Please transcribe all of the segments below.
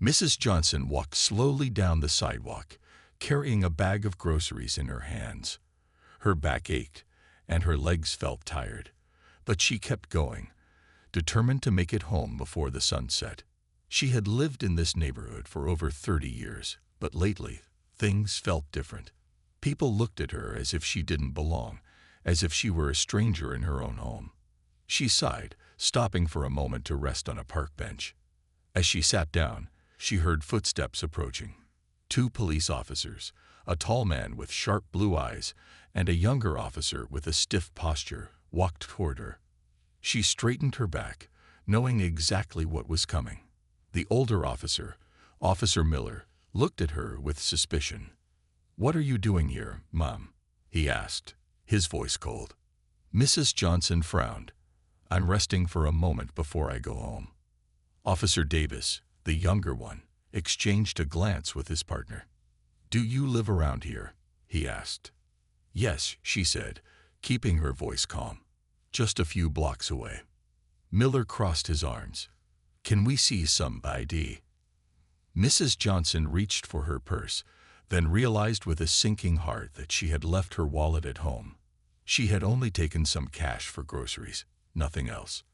Mrs. Johnson walked slowly down the sidewalk, carrying a bag of groceries in her hands. Her back ached, and her legs felt tired, but she kept going, determined to make it home before the sun set. She had lived in this neighborhood for over 30 years, but lately, things felt different. People looked at her as if she didn't belong, as if she were a stranger in her own home. She sighed, stopping for a moment to rest on a park bench. As she sat down, she heard footsteps approaching. 2 police officers, a tall man with sharp blue eyes and a younger officer with a stiff posture, walked toward her. She straightened her back, knowing exactly what was coming. The older officer, Officer Miller, looked at her with suspicion. "What are you doing here, Mom?" he asked, his voice cold. Mrs. Johnson frowned. "I'm resting for a moment before I go home." Officer Davis, the younger one, exchanged a glance with his partner. "Do you live around here?" he asked. "Yes," she said, keeping her voice calm. "Just a few blocks away." Miller crossed his arms. "Can we see some ID?" Mrs. Johnson reached for her purse, then realized with a sinking heart that she had left her wallet at home. She had only taken some cash for groceries, nothing else.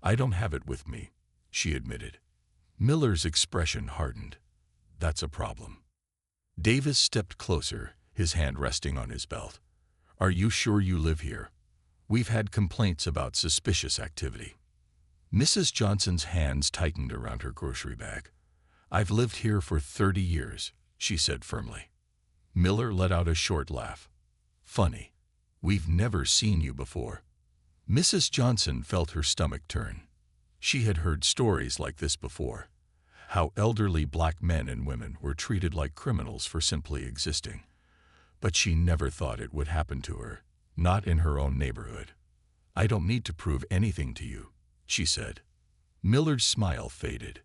"I don't have it with me," she admitted. Miller's expression hardened. "That's a problem." Davis stepped closer, his hand resting on his belt. "Are you sure you live here? We've had complaints about suspicious activity." Mrs. Johnson's hands tightened around her grocery bag. "I've lived here for 30 years, she said firmly. Miller let out a short laugh. "Funny. We've never seen you before." Mrs. Johnson felt her stomach turn. She had heard stories like this before, how elderly black men and women were treated like criminals for simply existing. But she never thought it would happen to her, not in her own neighborhood. "I don't need to prove anything to you," she said. Miller's smile faded.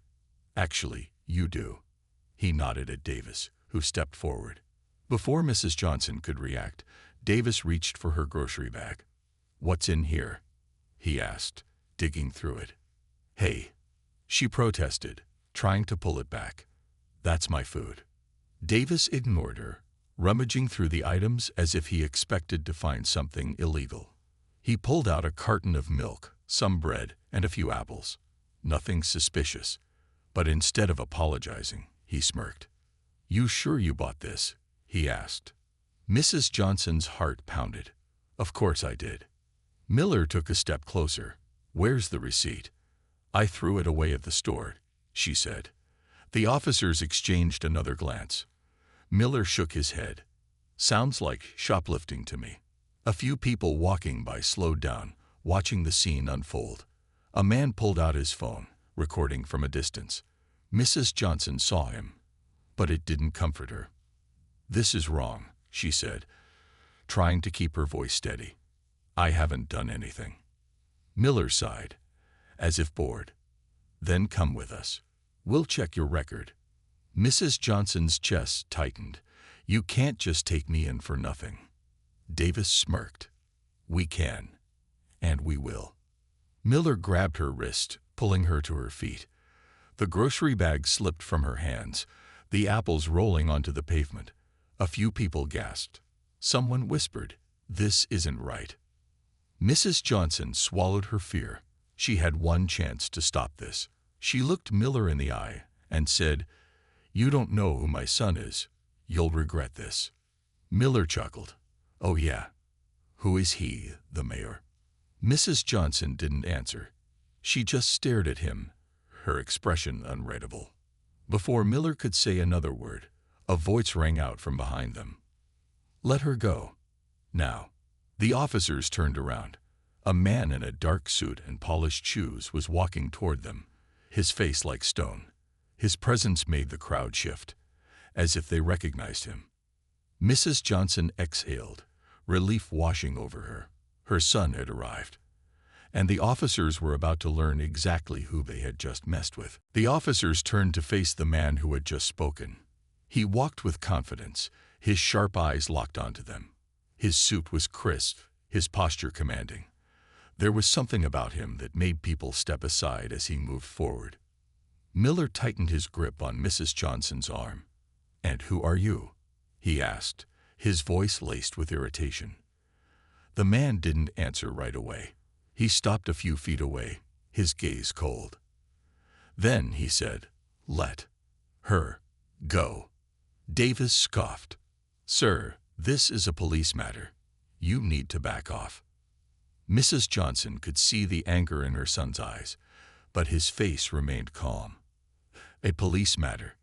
"Actually, you do." He nodded at Davis, who stepped forward. Before Mrs. Johnson could react, Davis reached for her grocery bag. "What's in here?" he asked, digging through it. "Hey," she protested, trying to pull it back. "That's my food." Davis ignored her, rummaging through the items as if he expected to find something illegal. He pulled out a carton of milk, some bread, and a few apples. Nothing suspicious. But instead of apologizing, he smirked. "You sure you bought this?" he asked. Mrs. Johnson's heart pounded. "Of course I did." Miller took a step closer. "Where's the receipt?" "I threw it away at the store," she said. The officers exchanged another glance. Miller shook his head. "Sounds like shoplifting to me." A few people walking by slowed down, watching the scene unfold. A man pulled out his phone, recording from a distance. Mrs. Johnson saw him, but it didn't comfort her. "This is wrong," she said, trying to keep her voice steady. "I haven't done anything." Miller sighed, as if bored. "Then come with us. We'll check your record." Mrs. Johnson's chest tightened. "You can't just take me in for nothing." Davis smirked. "We can, and we will." Miller grabbed her wrist, pulling her to her feet. The grocery bag slipped from her hands, the apples rolling onto the pavement. A few people gasped. Someone whispered, "This isn't right." Mrs. Johnson swallowed her fear. She had one chance to stop this. She looked Miller in the eye and said, "You don't know who my son is. You'll regret this." Miller chuckled. "Oh yeah. Who is he, the mayor?" Mrs. Johnson didn't answer. She just stared at him, her expression unreadable. Before Miller could say another word, a voice rang out from behind them. "Let her go. Now." The officers turned around. A man in a dark suit and polished shoes was walking toward them, his face like stone. His presence made the crowd shift, as if they recognized him. Mrs. Johnson exhaled, relief washing over her. Her son had arrived, and the officers were about to learn exactly who they had just messed with. The officers turned to face the man who had just spoken. He walked with confidence, his sharp eyes locked onto them. His suit was crisp, his posture commanding. There was something about him that made people step aside as he moved forward. Miller tightened his grip on Mrs. Johnson's arm. "And who are you?" he asked, his voice laced with irritation. The man didn't answer right away. He stopped a few feet away, his gaze cold. Then he said, "Let her go." Davis scoffed. "Sir, this is a police matter. You need to back off." Mrs. Johnson could see the anger in her son's eyes, but his face remained calm. "A police matter,"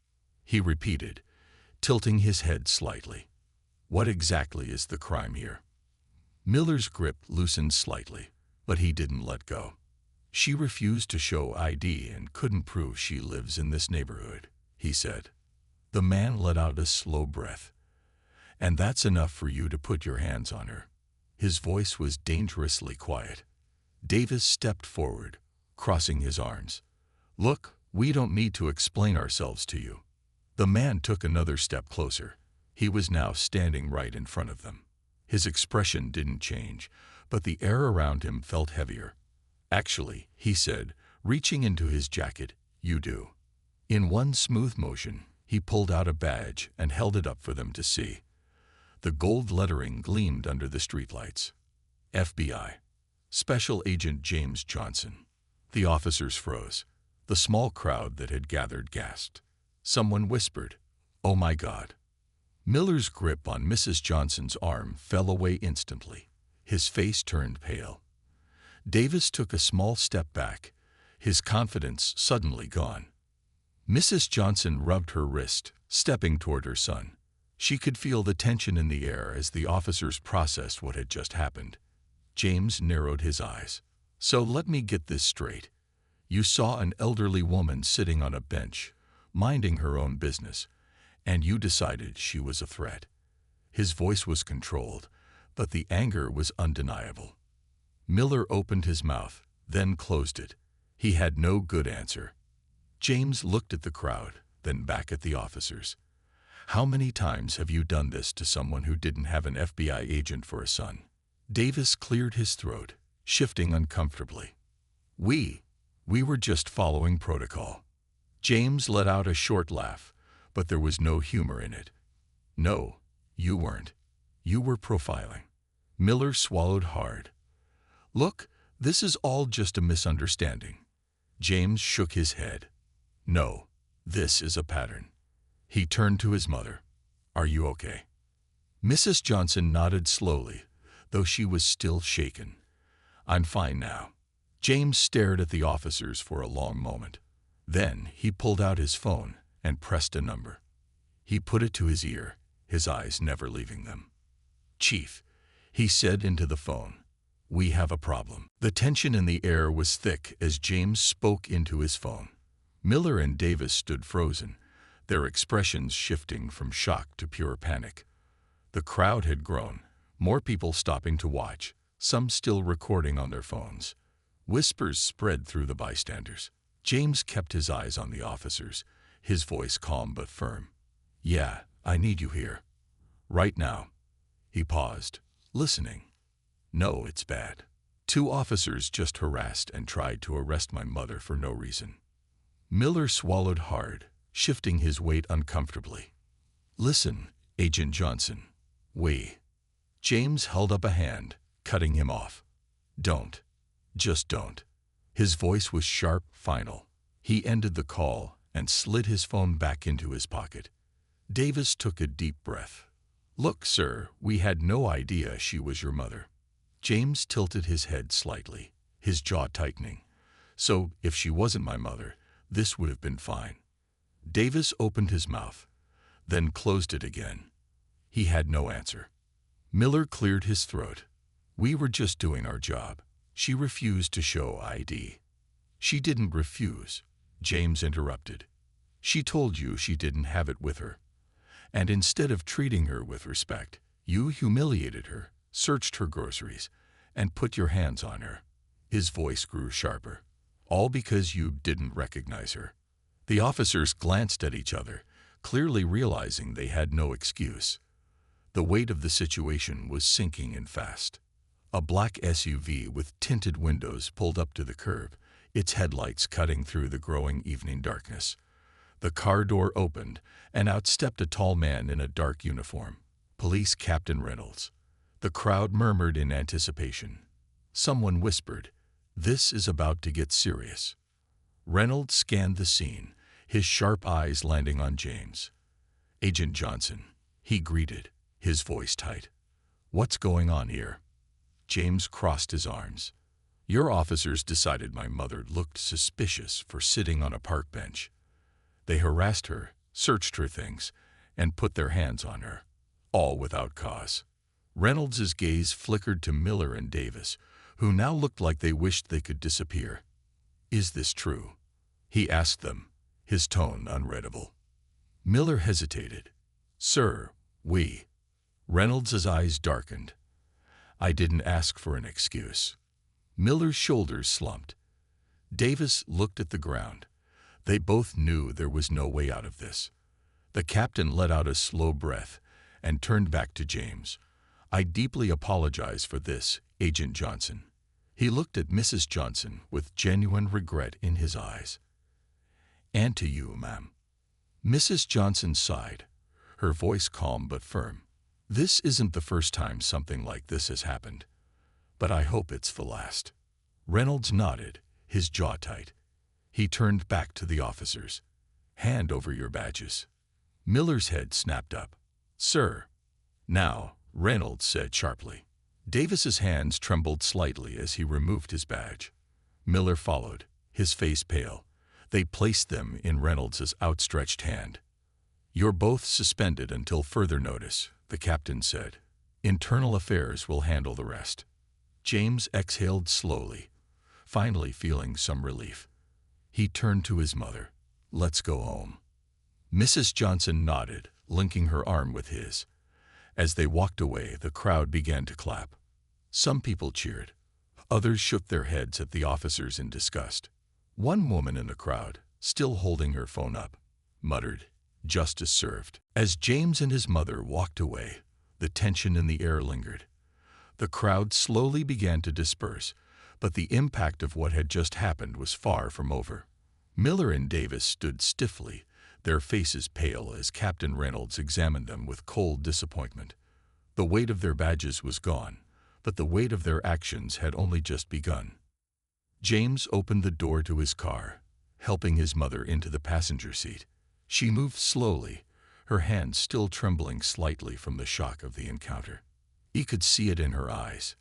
he repeated, tilting his head slightly. "What exactly is the crime here?" Miller's grip loosened slightly, but he didn't let go. "She refused to show ID and couldn't prove she lives in this neighborhood," he said. The man let out a slow breath. "And that's enough for you to put your hands on her." His voice was dangerously quiet. Davis stepped forward, crossing his arms. "Look, we don't need to explain ourselves to you." The man took another step closer. He was now standing right in front of them. His expression didn't change, but the air around him felt heavier. "Actually," he said, reaching into his jacket, "you do." In one smooth motion, he pulled out a badge and held it up for them to see. The gold lettering gleamed under the streetlights. FBI. Special Agent James Johnson. The officers froze. The small crowd that had gathered gasped. Someone whispered, "Oh my God." Miller's grip on Mrs. Johnson's arm fell away instantly. His face turned pale. Davis took a small step back, his confidence suddenly gone. Mrs. Johnson rubbed her wrist, stepping toward her son. She could feel the tension in the air as the officers processed what had just happened. James narrowed his eyes. "So let me get this straight. You saw an elderly woman sitting on a bench, minding her own business, and you decided she was a threat." His voice was controlled, but the anger was undeniable. Miller opened his mouth, then closed it. He had no good answer. James looked at the crowd, then back at the officers. "How many times have you done this to someone who didn't have an FBI agent for a son?" Davis cleared his throat, shifting uncomfortably. We were just following protocol." James let out a short laugh, but there was no humor in it. "No, you weren't. You were profiling." Miller swallowed hard. "Look, this is all just a misunderstanding." James shook his head. "No, this is a pattern." He turned to his mother. "Are you okay?" Mrs. Johnson nodded slowly, though she was still shaken. "I'm fine now." James stared at the officers for a long moment. Then he pulled out his phone and pressed a number. He put it to his ear, his eyes never leaving them. "Chief," he said into the phone, "we have a problem." The tension in the air was thick as James spoke into his phone. Miller and Davis stood frozen, their expressions shifting from shock to pure panic. The crowd had grown, more people stopping to watch, some still recording on their phones. Whispers spread through the bystanders. James kept his eyes on the officers, his voice calm but firm. "Yeah, I need you here. Right now." He paused, listening. "No, it's bad. 2 officers just harassed and tried to arrest my mother for no reason." Miller swallowed hard, shifting his weight uncomfortably. "Listen, Agent Johnson. James held up a hand, cutting him off. "Don't. Just don't." His voice was sharp, final. He ended the call and slid his phone back into his pocket. Davis took a deep breath. "Look, sir, we had no idea she was your mother." James tilted his head slightly, his jaw tightening. "So, if she wasn't my mother, this would have been fine." Davis opened his mouth, then closed it again. He had no answer. Miller cleared his throat. "We were just doing our job. She refused to show ID." "She didn't refuse," James interrupted. "She told you she didn't have it with her. And instead of treating her with respect, you humiliated her, searched her groceries, and put your hands on her." His voice grew sharper. "All because you didn't recognize her." The officers glanced at each other, clearly realizing they had no excuse. The weight of the situation was sinking in fast. A black SUV with tinted windows pulled up to the curb, its headlights cutting through the growing evening darkness. The car door opened, and out stepped a tall man in a dark uniform. Police Captain Reynolds. The crowd murmured in anticipation. Someone whispered, "This is about to get serious." Reynolds scanned the scene, his sharp eyes landing on James. "Agent Johnson," he greeted, his voice tight. "What's going on here?" James crossed his arms. "Your officers decided my mother looked suspicious for sitting on a park bench. They harassed her, searched her things, and put their hands on her, all without cause." Reynolds's gaze flickered to Miller and Davis, who now looked like they wished they could disappear. "Is this true?" he asked them, his tone unreadable. Miller hesitated. "Sir, we—" Reynolds's eyes darkened. "I didn't ask for an excuse." Miller's shoulders slumped. Davis looked at the ground. They both knew there was no way out of this. The captain let out a slow breath and turned back to James. "I deeply apologize for this, Agent Johnson." He looked at Mrs. Johnson with genuine regret in his eyes. "And to you, ma'am." Mrs. Johnson sighed, her voice calm but firm. "This isn't the first time something like this has happened, but I hope it's the last." Reynolds nodded, his jaw tight. He turned back to the officers. "Hand over your badges." Miller's head snapped up. "Sir." "Now," Reynolds said sharply. Davis's hands trembled slightly as he removed his badge. Miller followed, his face pale. They placed them in Reynolds's outstretched hand. "You're both suspended until further notice," the captain said. "Internal affairs will handle the rest." James exhaled slowly, finally feeling some relief. He turned to his mother. "Let's go home." Mrs. Johnson nodded, linking her arm with his. As they walked away, the crowd began to clap. Some people cheered. Others shook their heads at the officers in disgust. One woman in the crowd, still holding her phone up, muttered, "Justice served." As James and his mother walked away, the tension in the air lingered. The crowd slowly began to disperse, but the impact of what had just happened was far from over. Miller and Davis stood stiffly, their faces pale as Captain Reynolds examined them with cold disappointment. The weight of their badges was gone, but the weight of their actions had only just begun. James opened the door to his car, helping his mother into the passenger seat. She moved slowly, her hands still trembling slightly from the shock of the encounter. He could see it in her eyes,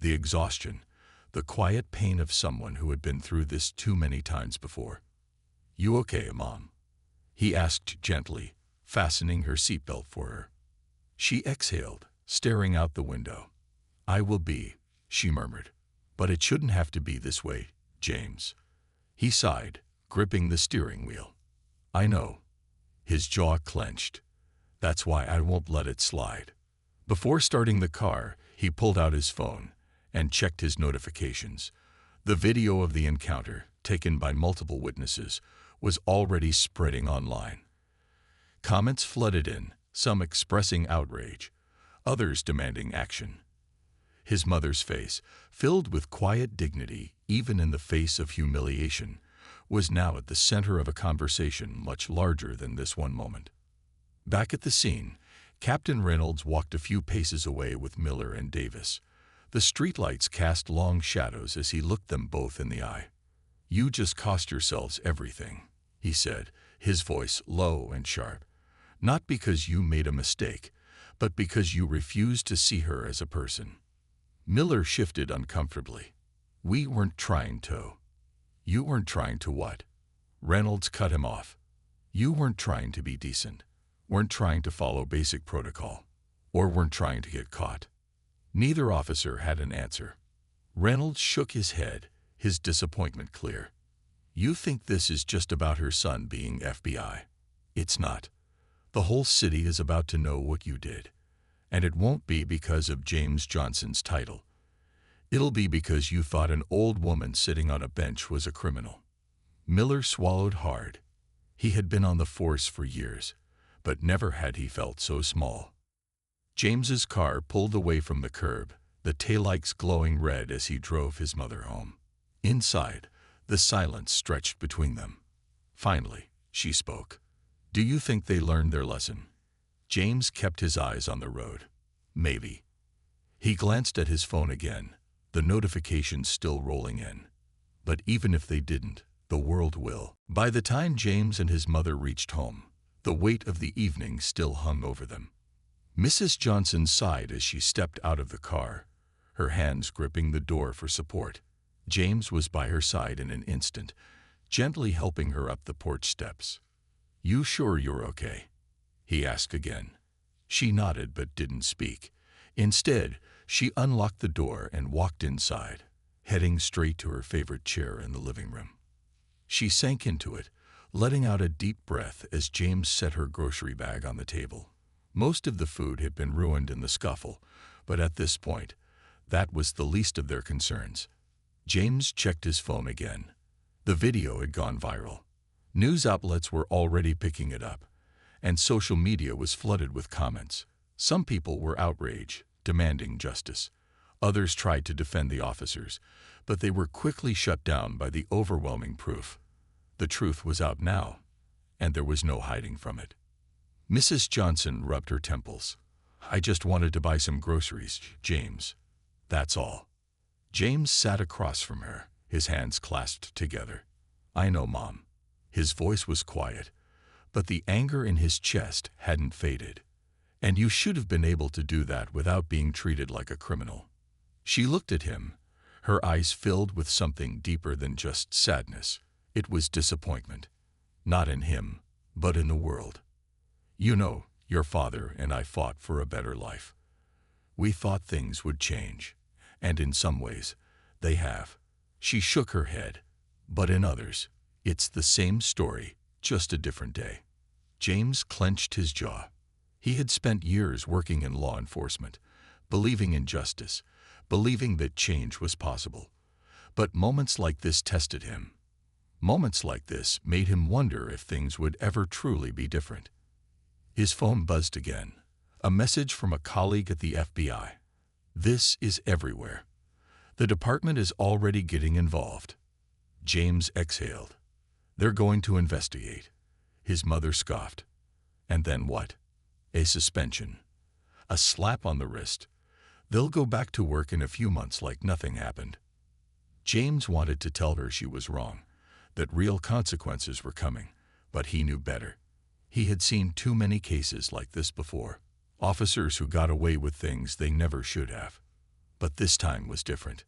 the exhaustion, the quiet pain of someone who had been through this too many times before. "You okay, Mom?" he asked gently, fastening her seatbelt for her. She exhaled, staring out the window. "I will be," she murmured. "But it shouldn't have to be this way, James." He sighed, gripping the steering wheel. "I know." His jaw clenched. "That's why I won't let it slide." Before starting the car, he pulled out his phone and checked his notifications. The video of the encounter, taken by multiple witnesses, was already spreading online. Comments flooded in, some expressing outrage, others demanding action. His mother's face, filled with quiet dignity even in the face of humiliation, was now at the center of a conversation much larger than this one moment. Back at the scene, Captain Reynolds walked a few paces away with Miller and Davis. The streetlights cast long shadows as he looked them both in the eye. "You just cost yourselves everything," he said, his voice low and sharp. "Not because you made a mistake, but because you refused to see her as a person." Miller shifted uncomfortably. "We weren't trying to." "You weren't trying to what?" Reynolds cut him off. "You weren't trying to be decent, weren't trying to follow basic protocol, or weren't trying to get caught." Neither officer had an answer. Reynolds shook his head, his disappointment clear. "You think this is just about her son being FBI. It's not. The whole city is about to know what you did. And it won't be because of James Johnson's title. It'll be because you thought an old woman sitting on a bench was a criminal." Miller swallowed hard. He had been on the force for years, but never had he felt so small. James's car pulled away from the curb, the taillights glowing red as he drove his mother home. Inside, The silence stretched between them. Finally, she spoke. "Do you think they learned their lesson?" James kept his eyes on the road. "Maybe." He glanced at his phone again, the notifications still rolling in. But even if they didn't, the world will. By the time James and his mother reached home, the weight of the evening still hung over them. Mrs. Johnson sighed as she stepped out of the car, her hands gripping the door for support. James was by her side in an instant, gently helping her up the porch steps. "You sure you're okay?" he asked again. She nodded but didn't speak. Instead, she unlocked the door and walked inside, heading straight to her favorite chair in the living room. She sank into it, letting out a deep breath as James set her grocery bag on the table. Most of the food had been ruined in the scuffle, but at this point, that was the least of their concerns. James checked his phone again. The video had gone viral. News outlets were already picking it up, and social media was flooded with comments. Some people were outraged, demanding justice. Others tried to defend the officers, but they were quickly shut down by the overwhelming proof. The truth was out now, and there was no hiding from it. Mrs. Johnson rubbed her temples. "I just wanted to buy some groceries, James. That's all." James sat across from her, his hands clasped together. "I know, Mom." His voice was quiet, but the anger in his chest hadn't faded. "And you should have been able to do that without being treated like a criminal." She looked at him, her eyes filled with something deeper than just sadness. It was disappointment. Not in him, but in the world. "You know, your father and I fought for a better life. We thought things would change, and in some ways, they have." She shook her head. "But in others, it's the same story, just a different day." James clenched his jaw. He had spent years working in law enforcement, believing in justice, believing that change was possible. But moments like this tested him. Moments like this made him wonder if things would ever truly be different. His phone buzzed again. A message from a colleague at the FBI. "This is everywhere. The department is already getting involved." James exhaled. "They're going to investigate." His mother scoffed. "And then what? A suspension. A slap on the wrist. They'll go back to work in a few months like nothing happened." James wanted to tell her she was wrong, that real consequences were coming, but he knew better. He had seen too many cases like this before. Officers who got away with things they never should have. But this time was different.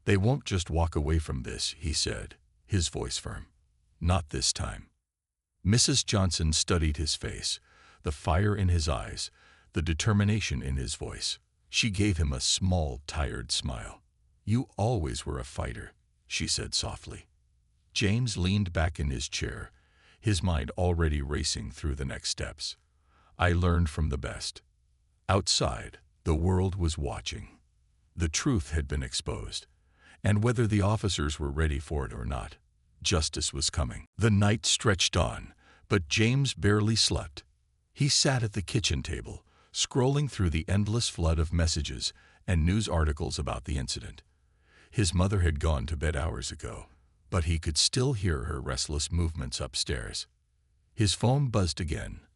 "They won't just walk away from this," he said, his voice firm. "Not this time." Mrs. Johnson studied his face, the fire in his eyes, the determination in his voice. She gave him a small, tired smile. "You always were a fighter," she said softly. James leaned back in his chair, his mind already racing through the next steps. "I learned from the best." Outside, the world was watching. The truth had been exposed, and whether the officers were ready for it or not, justice was coming. The night stretched on, but James barely slept. He sat at the kitchen table, scrolling through the endless flood of messages and news articles about the incident. His mother had gone to bed hours ago, but he could still hear her restless movements upstairs. His phone buzzed again.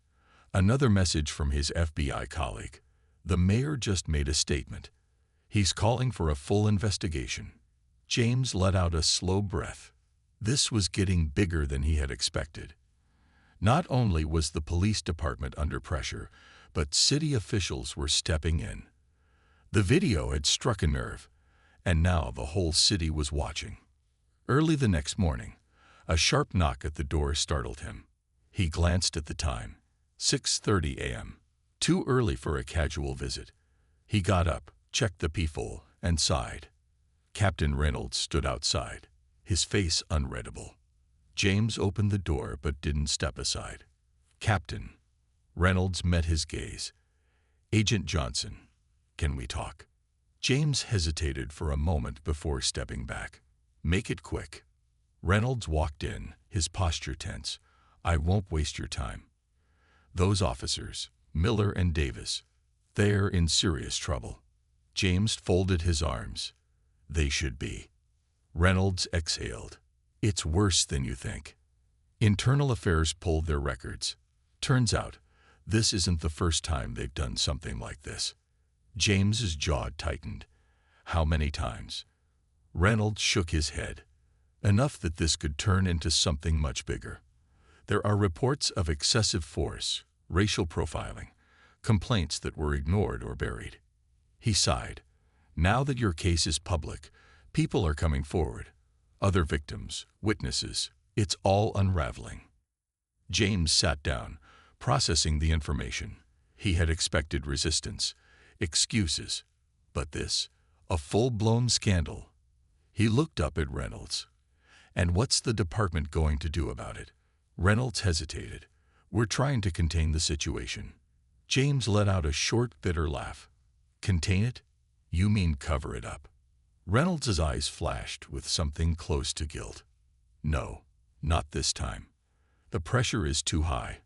Another message from his FBI colleague. "The mayor just made a statement. He's calling for a full investigation." James let out a slow breath. This was getting bigger than he had expected. Not only was the police department under pressure, but city officials were stepping in. The video had struck a nerve, and now the whole city was watching. Early the next morning, a sharp knock at the door startled him. He glanced at the time. 6:30 a.m. Too early for a casual visit. He got up, checked the peephole, and sighed. Captain Reynolds stood outside, his face unreadable. James opened the door but didn't step aside. "Captain." Reynolds met his gaze. "Agent Johnson, can we talk?" James hesitated for a moment before stepping back. "Make it quick." Reynolds walked in, his posture tense. "I won't waste your time. Those officers, Miller and Davis, they're in serious trouble." James folded his arms. "They should be." Reynolds exhaled. It's worse than you think. Internal Affairs pulled their records. Turns out, this isn't the first time they've done something like this. James's jaw tightened. How many times? Reynolds shook his head. Enough that this could turn into something much bigger. There are reports of excessive force, racial profiling, complaints that were ignored or buried. He sighed. Now that your case is public, people are coming forward. Other victims, witnesses, it's all unraveling. James sat down, processing the information. He had expected resistance, excuses, but this, a full-blown scandal. He looked up at Reynolds. And what's the department going to do about it? Reynolds hesitated. We're trying to contain the situation. James let out a short, bitter laugh. Contain it? You mean cover it up? Reynolds' eyes flashed with something close to guilt. No, not this time. The pressure is too high.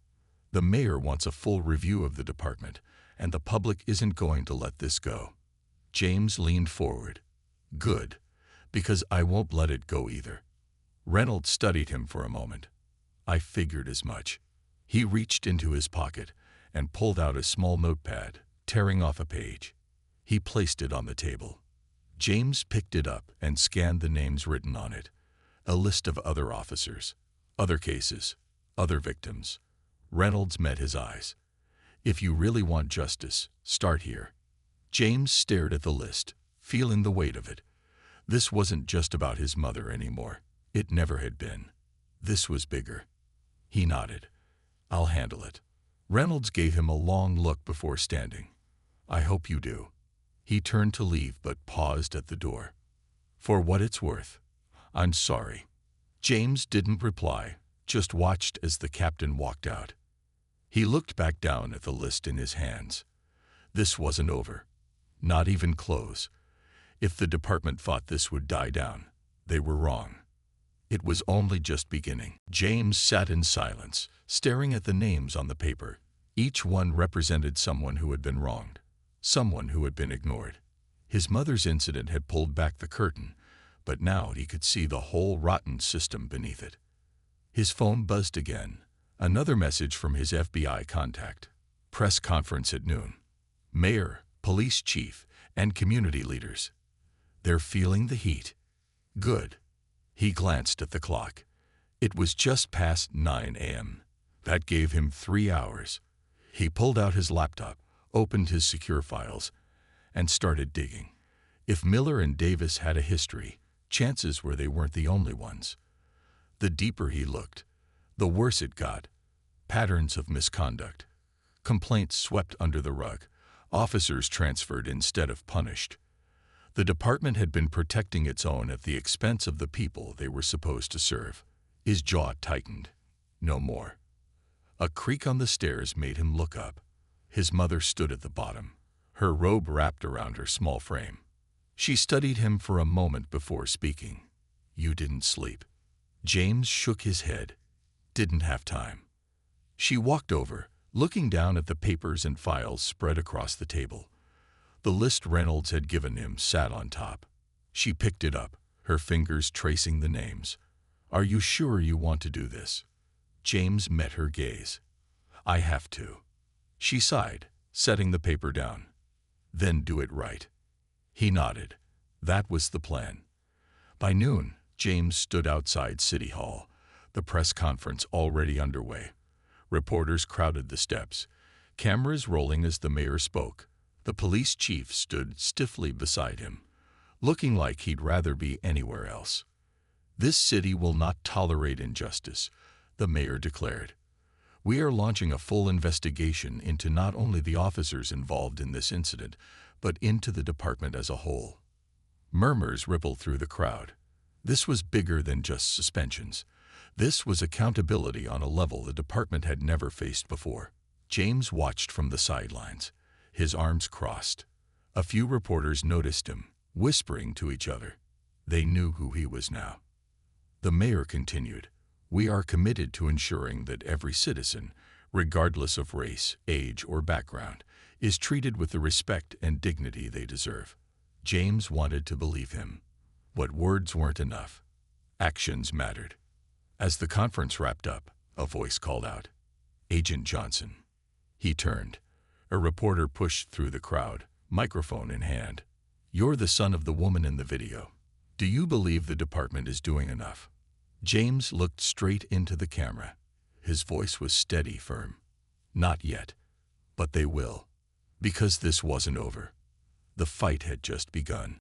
The mayor wants a full review of the department, and the public isn't going to let this go. James leaned forward. Good, because I won't let it go either. Reynolds studied him for a moment. I figured as much. He reached into his pocket and pulled out a small notepad, tearing off a page. He placed it on the table. James picked it up and scanned the names written on it. A list of other officers, other cases, other victims. Reynolds met his eyes. If you really want justice, start here. James stared at the list, feeling the weight of it. This wasn't just about his mother anymore. It never had been. This was bigger. He nodded. I'll handle it. Reynolds gave him a long look before standing. I hope you do. He turned to leave but paused at the door. For what it's worth, I'm sorry. James didn't reply, just watched as the captain walked out. He looked back down at the list in his hands. This wasn't over. Not even close. If the department thought this would die down, they were wrong. It was only just beginning. James sat in silence, staring at the names on the paper. Each one represented someone who had been wronged, someone who had been ignored. His mother's incident had pulled back the curtain, but now he could see the whole rotten system beneath it. His phone buzzed again. Another message from his FBI contact. Press conference at noon. Mayor, police chief, and community leaders. They're feeling the heat. Good. He glanced at the clock. It was just past 9 a.m. That gave him 3 hours. He pulled out his laptop, opened his secure files, and started digging. If Miller and Davis had a history, chances were they weren't the only ones. The deeper he looked, the worse it got. Patterns of misconduct. Complaints swept under the rug. Officers transferred instead of punished. The department had been protecting its own at the expense of the people they were supposed to serve. His jaw tightened. No more. A creak on the stairs made him look up. His mother stood at the bottom, her robe wrapped around her small frame. She studied him for a moment before speaking. You didn't sleep. James shook his head. Didn't have time. She walked over, looking down at the papers and files spread across the table. The list Reynolds had given him sat on top. She picked it up, her fingers tracing the names. Are you sure you want to do this? James met her gaze. I have to. She sighed, setting the paper down. Then do it right. He nodded. That was the plan. By noon, James stood outside City Hall, the press conference already underway. Reporters crowded the steps, cameras rolling as the mayor spoke. The police chief stood stiffly beside him, looking like he'd rather be anywhere else. This city will not tolerate injustice, the mayor declared. We are launching a full investigation into not only the officers involved in this incident, but into the department as a whole. Murmurs rippled through the crowd. This was bigger than just suspensions. This was accountability on a level the department had never faced before. James watched from the sidelines, his arms crossed. A few reporters noticed him, whispering to each other. They knew who he was now. The mayor continued, We are committed to ensuring that every citizen, regardless of race, age, or background, is treated with the respect and dignity they deserve. James wanted to believe him. But words weren't enough. Actions mattered. As the conference wrapped up, a voice called out, "Agent Johnson." He turned. A reporter pushed through the crowd, microphone in hand. "You're the son of the woman in the video. Do you believe the department is doing enough?" James looked straight into the camera. His voice was steady, firm. "Not yet. But they will. Because this wasn't over. The fight had just begun."